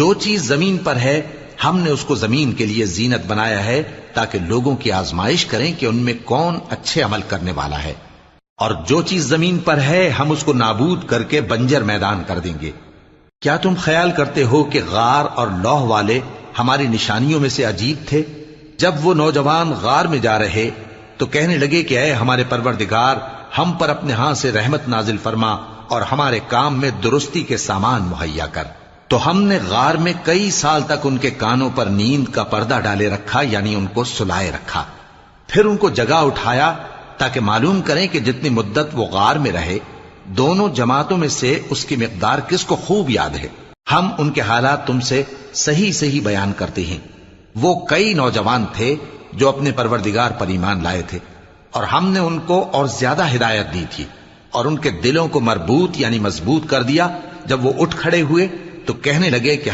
جو چیز زمین پر ہے ہم نے اس کو زمین کے لیے زینت بنایا ہے تاکہ لوگوں کی آزمائش کریں کہ ان میں کون اچھے عمل کرنے والا ہے، اور جو چیز زمین پر ہے ہم اس کو نابود کر کے بنجر میدان کر دیں گے۔ کیا تم خیال کرتے ہو کہ غار اور لوح والے ہماری نشانیوں میں سے عجیب تھے؟ جب وہ نوجوان غار میں جا رہے تو کہنے لگے کہ اے ہمارے پروردگار، ہم پر اپنے ہاں سے رحمت نازل فرما اور ہمارے کام میں درستی کے سامان مہیا کر۔ تو ہم نے غار میں کئی سال تک ان کے کانوں پر نیند کا پردہ ڈالے رکھا، یعنی ان کو سلائے رکھا، پھر ان کو جگا اٹھایا تاکہ معلوم کریں کہ جتنی مدت وہ غار میں رہے دونوں جماعتوں میں سے اس کی مقدار کس کو خوب یاد ہے۔ ہم ان کے حالات تم سے صحیح صحیح بیان کرتے ہیں۔ وہ کئی نوجوان تھے جو اپنے پروردگار پر ایمان لائے تھے، اور ہم نے ان کو اور زیادہ ہدایت دی تھی، اور ان کے دلوں کو مربوط یعنی مضبوط کر دیا۔ جب وہ اٹھ کھڑے ہوئے تو کہنے لگے کہ